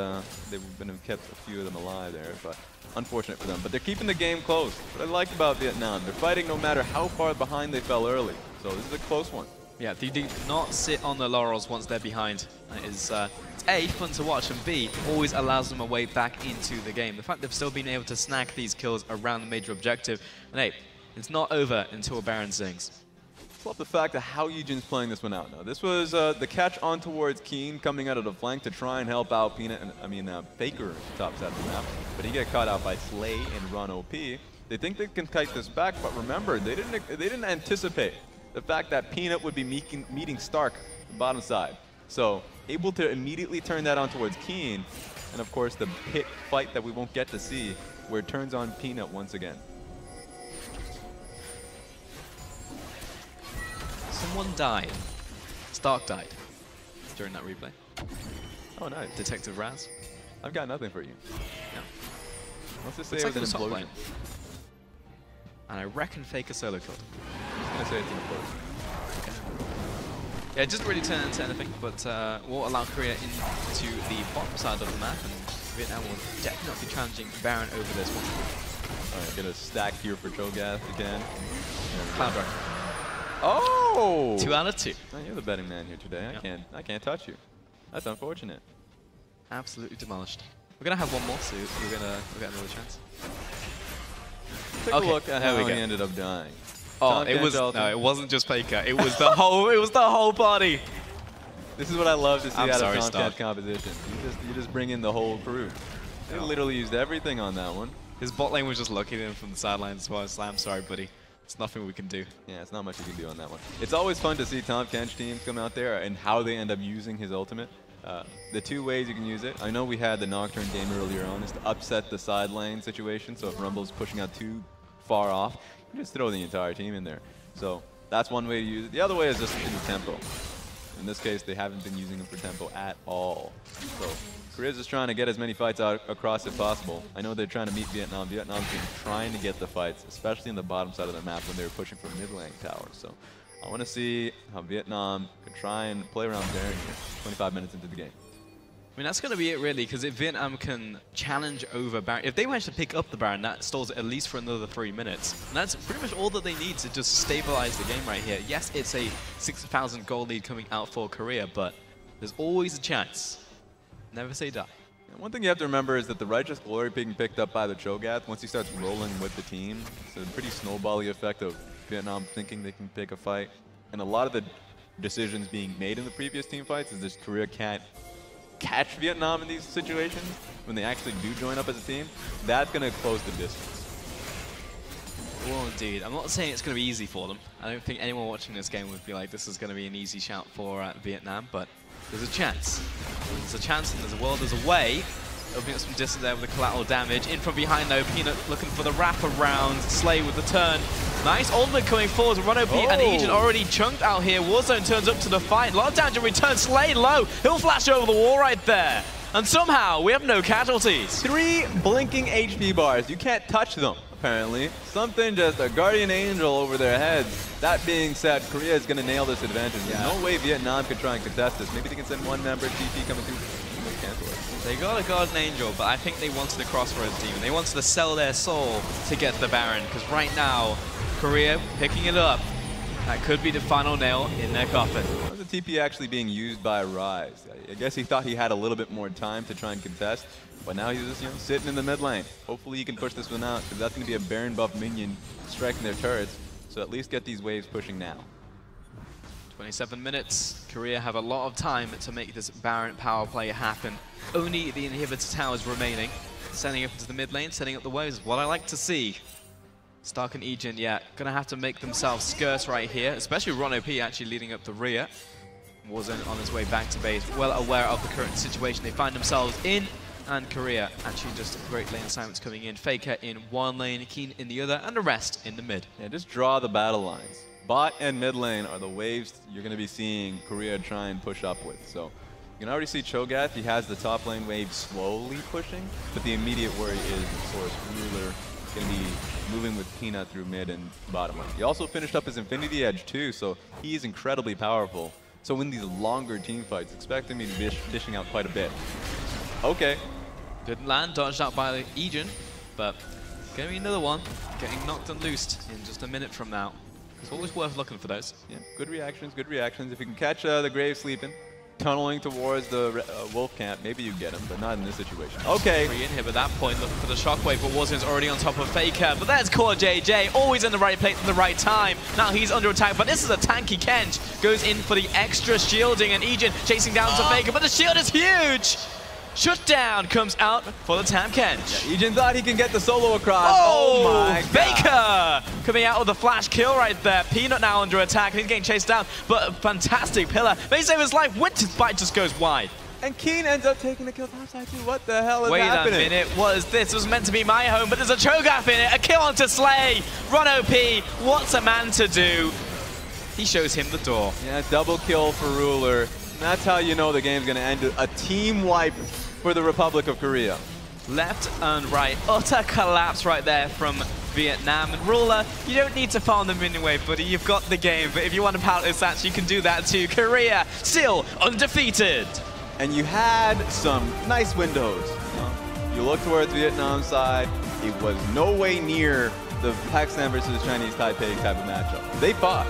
they would have kept a few of them alive there. But unfortunate for them. But they're keeping the game close. What I like about Vietnam, they're fighting no matter how far behind they fell early. So this is a close one. Yeah, they do not sit on the laurels once they're behind. It is it's A, fun to watch, and B, always allows them a way back into the game. The fact they've still been able to snag these kills around the major objective. And hey, it's not over until Baron sings. just love the fact of how Yejin's playing this one out now. This was the catch on towards Keen coming out of the flank to try and help out Faker top side of the map, but he get caught out by Slay and Run OP. They think they can kite this back, but remember, they didn't anticipate the fact that Peanut would be meeting Stark, the bottom side. So able to immediately turn that on towards Keen, and of course the hit fight that we won't get to see, where it turns on Peanut once again. Someone died. Stark died during that replay. Oh, nice. Detective Raz. I've got nothing for you. Yeah. Let's just say it was an implosion. And I reckon Faker solo killed. I'm going to say it's an implosion. Okay. Yeah, it doesn't really turn into anything, but will allow Korea into the bottom side of the map, and Vietnam will definitely be challenging Baron over this one. Alright, get a stack here for Cho'Gath again. Cloud Run. Oh! 2 out of 2. Oh, you're the betting man here today. Yep. I can't touch you. That's unfortunate. Absolutely demolished. We're gonna have one more, so we'll get another chance. Take a look at how he ended up dying. Oh, it wasn't just Faker. It was the whole party. This is what I love to see out of Tomcat's Stark. composition. You just bring in the whole crew. They literally used everything on that one. His bot lane was just looking at him from the sidelines as well. I'm sorry, buddy. It's nothing we can do. Yeah, it's not much you can do on that one. It's always fun to see Tomcat's teams come out there and how they end up using his ultimate. The 2 ways you can use it. I know we had the Nocturne game earlier on, is to upset the side lane situation. So if Rumble's pushing out too far off, you just throw the entire team in there. So that's one way to use it. The other way is just to do tempo. In this case, they haven't been using him for tempo at all. So Korea's just trying to get as many fights out across as possible. I know they're trying to meet Vietnam. Vietnam's been trying to get the fights, especially in the bottom side of the map when they were pushing for mid lane towers. So I want to see how Vietnam can try and play around Baron here, 25 minutes into the game. I mean, that's going to be it, really, because if Vietnam can challenge over Baron, if they manage to pick up the Baron, that stalls it at least for another 3 minutes. And that's pretty much all that they need to just stabilize the game right here. Yes, it's a 6,000 goal lead coming out for Korea, but there's always a chance. Never say die. And one thing you have to remember is that the Righteous Glory being picked up by the Cho'Gath, once he starts rolling with the team, it's a pretty snowbally effect of Vietnam thinking they can pick a fight. And a lot of the decisions being made in the previous team fights is this Korea can't catch Vietnam in these situations when they actually do join up as a team. That's going to close the distance. Well, indeed. I'm not saying it's going to be easy for them. I don't think anyone watching this game would be like, this is going to be an easy shout for Vietnam, but there's a chance. There's a chance and there's a world, there's a way. Opening up some distance there with the collateral damage. In from behind though, Peanut looking for the wrap around. Slay with the turn. Nice ultimate coming forward. Run OP and Agent already chunked out here. Warzone turns up to the fight. A lot of damage in return. Slay low. He'll flash over the wall right there. And somehow we have no casualties. 3 blinking HP bars. You can't touch them, apparently. Something just a guardian angel over their heads. That being said, Korea is going to nail this advantage. There's no way Vietnam could try and contest this. Maybe they can send one member TP coming through. Cancel it. They got a guardian angel, but I think they wanted a Crossroads team. They wanted to sell their soul to get the Baron, because right now, Korea picking it up. That could be the final nail in their coffin. How's the TP actually being used by Rise? I guess he thought he had a little bit more time to try and contest, but now he's just sitting in the mid lane. Hopefully he can push this one out, because that's going to be a Baron buff minion striking their turrets. So at least get these waves pushing now. 27 minutes. Korea have a lot of time to make this Baron power play happen. Only the inhibitor towers remaining. Sending up into the mid lane, setting up the waves. What I like to see. Stark and Ejin, yeah, gonna have to make themselves scarce right here, especially Ron OP actually leading up the rear. Warzone on his way back to base, well aware of the current situation they find themselves in. And Korea actually just great lane assignments coming in. Faker in one lane, Keen in the other, and the rest in the mid. Yeah, just draw the battle lines. Bot and mid lane are the waves you're going to be seeing Korea try and push up with. So you can already see Cho'Gath, he has the top lane wave slowly pushing, but the immediate worry is, of course, Ruler going to be moving with Peanut through mid and bottom lane. He also finished up his Infinity Edge too, so he is incredibly powerful. So in these longer team fights, expect him to be dishing out quite a bit. Okay. Didn't land, dodged out by Ejin, but going to be another one, getting knocked and loosed in just a minute from now. It's always worth looking for those. Yeah, good reactions, good reactions. If you can catch the Grave sleeping, tunneling towards the Wolf camp, maybe you get him, but not in this situation. Okay. Korean here, but at that point, looking for the shockwave, but Warzone's already on top of Faker. But there's Core JJ, always in the right place at the right time. Now he's under attack, but this is a tanky Kench. Goes in for the extra shielding, and Ejin chasing down to Faker, but the shield is huge! Shutdown comes out for the Tam Kench. Yeah, Ejin thought he can get the solo across. Oh, my Faker God. coming out with the flash kill right there. Peanut now under attack, and he's getting chased down, but a fantastic pillar. May save his life. Winter's Bite just goes wide. And Keen ends up taking the kill topside too. What the hell is Wait happening? a minute, what is this? This was meant to be my home, but there's a Cho'Gath in it. A kill onto Slay. Run OP. What's a man to do? He shows him the door. Yeah, double kill for Ruler. And that's how you know the game's going to end. A team wipe for the Republic of Korea. Left and right. Utter collapse right there from Vietnam. And Ruler, you don't need to farm the minion wave, buddy. You've got the game. But if you want to pout this match, you can do that too. Korea still undefeated. And you had some nice windows. You look towards Vietnam's side. It was no way near the Pakistan versus Chinese Taipei type of matchup. They fought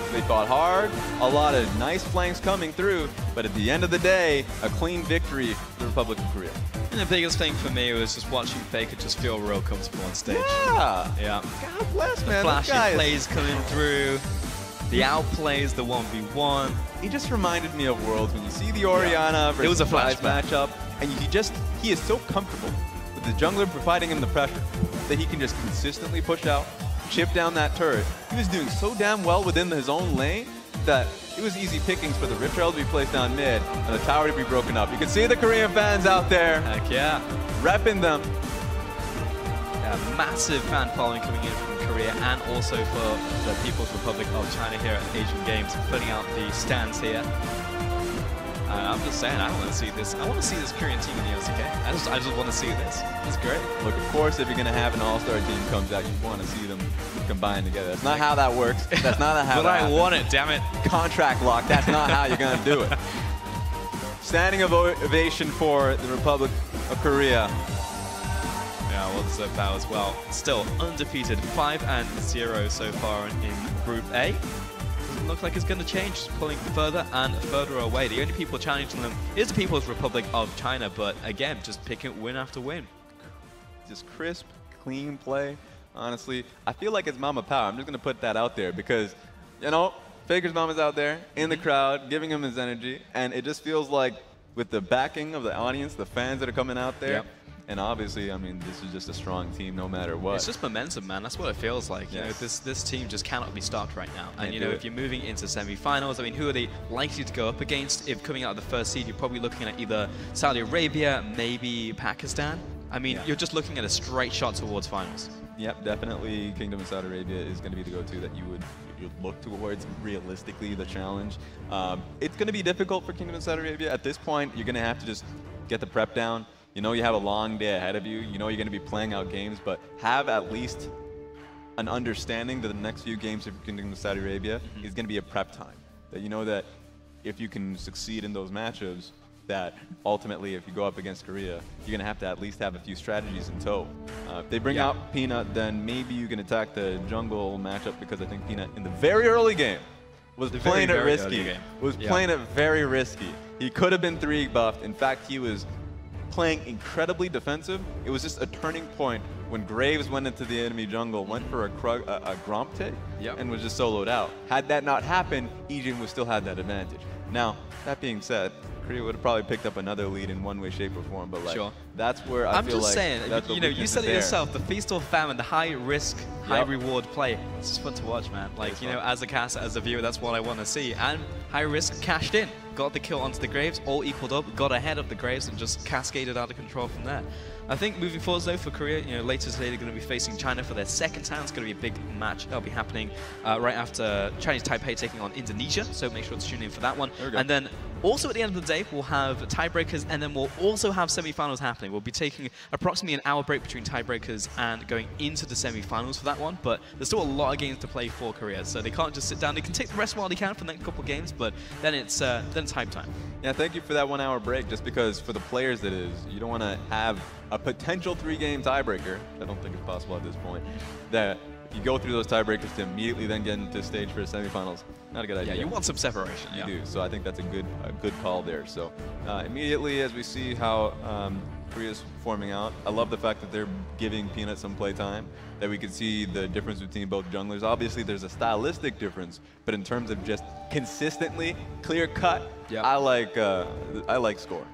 hard, a lot of nice flanks coming through, but at the end of the day, a clean victory for the Republic of Korea. And the biggest thing for me was just watching Faker just feel real comfortable on stage. Yeah. God bless, man. The flashy plays coming through, the outplays, the 1v1. He just reminded me of Worlds when you see the Orianna versus it was a flashback matchup, and he is so comfortable with the jungler providing him the pressure that he can just consistently push out, chip down that turret. He was doing so damn well within his own lane that it was easy pickings for the Rip Trail to be placed down mid and the tower to be broken up. You can see the Korean fans out there. Heck yeah. Repping them. Yeah, massive fan following coming in from Korea, and also for the People's Republic of China here at Asian Games, putting out the stands here. I'm just saying, I want to see this. I want to see this Korean team in the OCK. I just want to see this. It's great. Look, of course, if you're going to have an all-star team comes out, you want to see them combine together. That's not how that works. That's not how but that I want it, damn it. Contract lock. That's not how you're going to do it. Standing ovation for the Republic of Korea. Yeah, well deserved that as well. Still undefeated, 5-0 so far in Group A. Doesn't look like it's going to change, pulling further and further away. The only people challenging them is the People's Republic of China, but again, just picking win after win. Just crisp, clean play. Honestly, I feel like it's Mama Power. I'm just going to put that out there because, you know, Faker's mama's out there in the crowd, giving him his energy, and it just feels like with the backing of the audience, the fans that are coming out there, and obviously, I mean, this is just a strong team no matter what. It's just momentum, man. That's what it feels like. You know, this team just cannot be stopped right now. And, you know, if you're moving into semi-finals, I mean, who are they likely to go up against? If coming out of the first seed, you're probably looking at either Saudi Arabia, maybe Pakistan. I mean, you're just looking at a straight shot towards finals. Yep, definitely Kingdom of Saudi Arabia is going to be the go-to that you'd look towards realistically the challenge. It's going to be difficult for Kingdom of Saudi Arabia. At this point, you're going to have to just get the prep down. You know you have a long day ahead of you. You know you're going to be playing out games, but have at least an understanding that the next few games for Kingdom of Saudi Arabia is going to be a prep time. That you know that if you can succeed in those matchups, that ultimately if you go up against Korea, you're going to have to at least have a few strategies in tow. If they bring out Peanut, then maybe you can attack the jungle matchup, because I think Peanut in the very early game was playing it risky. Playing it very risky. He could have been 3 buffed. In fact, he was playing incredibly defensive. It was just a turning point when Graves went into the enemy jungle, went for a Gromp take, and was just soloed out. Had that not happened, Ejin would still have that advantage. Now, that being said, Korea would have probably picked up another lead in one way, shape, or form, but like, that's where I feel like... I'm just saying, you know, you said it yourself, the Feast or Famine, the high risk, high reward play. It's just fun to watch, man. Like, you know, as a caster, as a viewer, that's what I want to see. And high risk cashed in. Got the kill onto the Graves, all equaled up, got ahead of the Graves, and just cascaded out of control from there. I think moving forward, though, for Korea, you know, later today they're going to be facing China for their second time. It's going to be a big match. That'll be happening right after Chinese Taipei taking on Indonesia, so make sure to tune in for that one. And then also at the end of the day, we'll have tiebreakers, and then we'll also have semi-finals happening. We'll be taking approximately an hour break between tiebreakers and going into the semi-finals for that one, but there's still a lot of games to play for Korea, so they can't just sit down. They can take the rest while they can for the next couple of games, but then it's hype time. Yeah, thank you for that 1 hour break, just because for the players it is, you don't want to have a potential 3-game tiebreaker, I don't think it's possible at this point, that you go through those tiebreakers to immediately then get into stage for the semifinals. Not a good idea. Yeah, you want some separation. You do. So I think that's a good call there. So immediately as we see how Korea's forming out, I love the fact that they're giving Peanut some play time, that we can see the difference between both junglers. Obviously there's a stylistic difference, but in terms of just consistently clear cut, I like Score.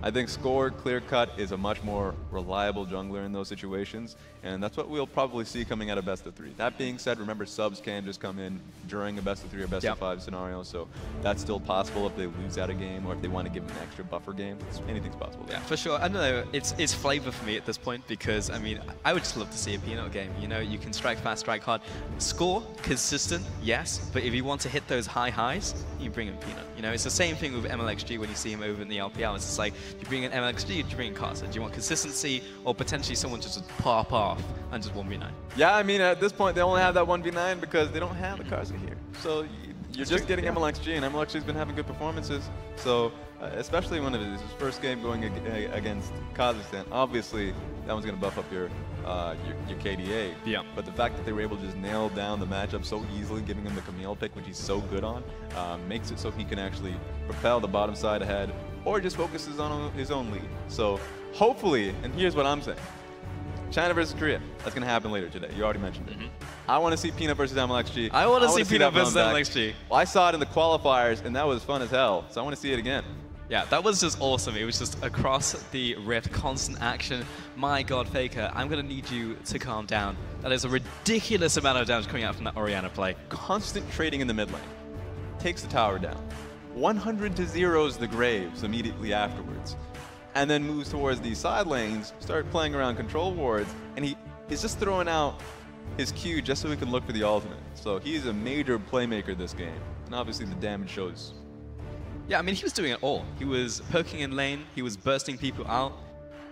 I think Score, clear cut, is a much more reliable jungler in those situations, and that's what we'll probably see coming out of best of 3. That being said, remember subs can just come in during a best of 3 or best of 5 scenario, so that's still possible if they lose out a game or if they want to give them an extra buffer game. Anything's possible there. Yeah, for sure. I don't know, it's flavor for me at this point because, I mean, I would just love to see a Peanut game. You know, you can strike fast, strike hard. Score, consistent, yes, but if you want to hit those high highs, you bring in Peanut. You know, it's the same thing with MLXG when you see him over in the LPL. It's just like, you bring in MLXG, you bring in Carter. Do you want consistency or potentially someone just to pop off and just 1v9? Yeah, I mean, at this point, they only have that 1v9 because they don't have the Karza here. So you're just getting MLXG, and MLXG's been having good performances. So especially when it is his first game going against Kazakhstan, obviously that one's going to buff up your KDA. Yeah. But the fact that they were able to just nail down the matchup so easily, giving him the Camille pick, which he's so good on, makes it so he can actually propel the bottom side ahead, or just focuses on his own lead. So hopefully, and here's what I'm saying, China versus Korea, that's going to happen later today. You already mentioned it. I want to see Peanut versus MLXG. I want to see Peanut versus MLXG. Well, I saw it in the qualifiers, and that was fun as hell. So I want to see it again. Yeah, that was just awesome. It was just across the rift, constant action. My God, Faker, I'm going to need you to calm down. That is a ridiculous amount of damage coming out from that Orianna play. Constant trading in the mid lane. Takes the tower down. 100 to zeros the Graves immediately afterwards. And then moves towards these side lanes, start playing around control wards, and he is just throwing out his Q just so he can look for the ultimate. So he's a major playmaker this game, and obviously the damage shows. Yeah, I mean, he was doing it all. He was poking in lane, he was bursting people out.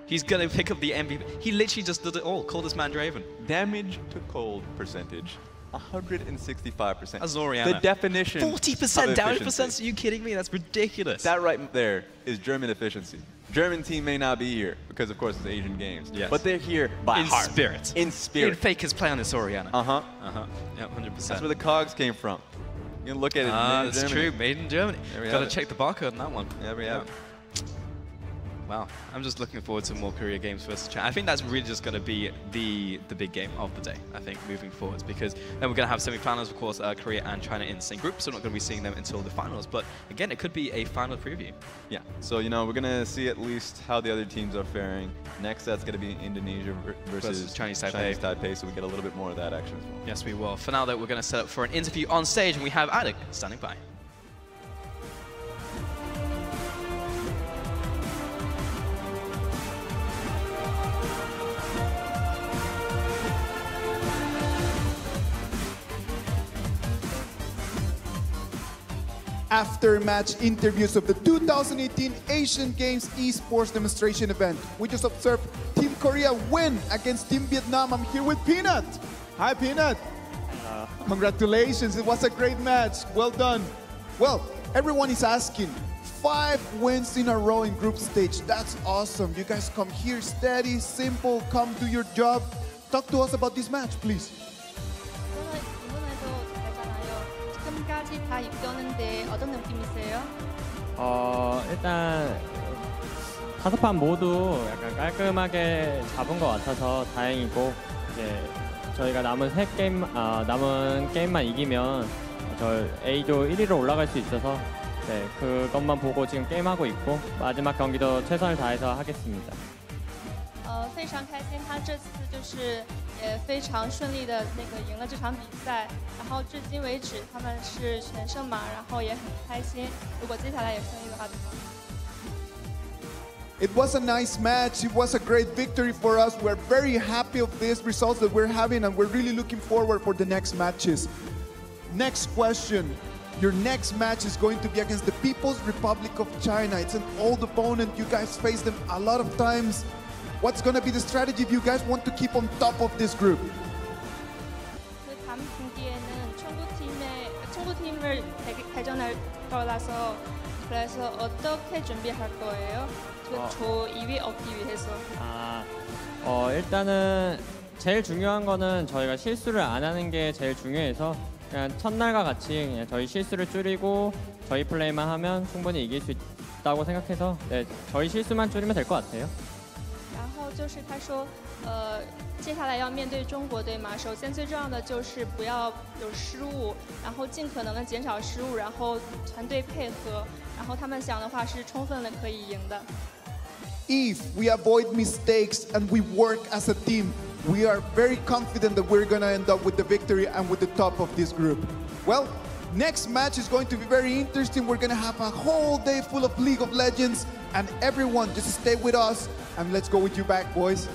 He's going to pick up the MVP. He literally just did it all. Call this man Draven. Damage to cold percentage, 165%. That's Orianna. The definition 40% damage percent? Are you kidding me? That's ridiculous. That right there is German efficiency. German team may not be here because, of course, it's Asian games. Yes. But they're here by heart. In spirit. In spirit. In Faker's play on this Orianna. Yeah, 100%. That's where the cogs came from. You can look at it. That's true. Made in Germany. Got to check the barcode on that one. There we have it. Wow, I'm just looking forward to more Korea games versus China. I think that's really just going to be the big game of the day, I think, moving forwards, because then we're going to have semi-finals, of course, Korea and China in the same group, so we're not going to be seeing them until the finals. But again, it could be a final preview. Yeah, so, you know, we're going to see at least how the other teams are faring. Next set's going to be Indonesia versus Chinese Taipei. So we get a little bit more of that action as well. Yes, we will. For now, though, we're going to set up for an interview on stage, and we have Adek standing by. After-match interviews of the 2018 Asian Games Esports Demonstration event. We just observed Team Korea win against Team Vietnam. I'm here with Peanut. Hi, Peanut. Congratulations, it was a great match. Well done. Well, everyone is asking, 5 wins in a row in group stage. That's awesome. You guys come here steady, simple, come do your job. Talk to us about this match, please. 지금까지 다 이겼는데 어떤 느낌이세요? 일단 5판 모두 약간 깔끔하게 잡은 것 같아서 다행이고, 이제 저희가 남은 게임만 이기면 저 A조 1위로 올라갈 수 있어서 네, 그것만 보고 지금 게임하고 있고 마지막 경기도 최선을 다해서 하겠습니다. 非常开心，他这次就是也非常顺利的赢了这场比赛，然后至今为止他们是全胜嘛，然后也很开心。如果接下来也胜利的话怎么？ It was a nice match. It was a great victory for us. We're very happy of these results that we're having, and we're really looking forward for the next matches. Next question. Your next match is going to be against the People's Republic of China. It's an old opponent. You guys face them a lot of times. What's going to be the strategy if you guys want to keep on top of this group? 그 다음 경기에는 청구팀을 대전할 거라서 그래서 어떻게 준비할 거예요? 그 조 2위 얻기 위해서. 일단은 제일 중요한 거는 저희가 실수를 안 하는 게 제일 중요해서 그냥 첫날과 같이 그냥 저희 실수를 줄이고 저희 플레이만 하면 충분히 이길 수 있다고 생각해서 네, 저희 실수만 줄이면 될 것 같아요. 然后就是他说，接下来要面对中国队嘛，首先最重要的就是不要有失误，然后尽可能的减少失误，然后团队配合，然后他们想的话是充分的可以赢的。If we avoid mistakes and we work as a team, we are very confident that we're going to end up with the victory and with the top of this group. Well, next match is going to be very interesting. We're going to have a whole day full of League of Legends, and everyone just stay with us and let's go with you back, boys.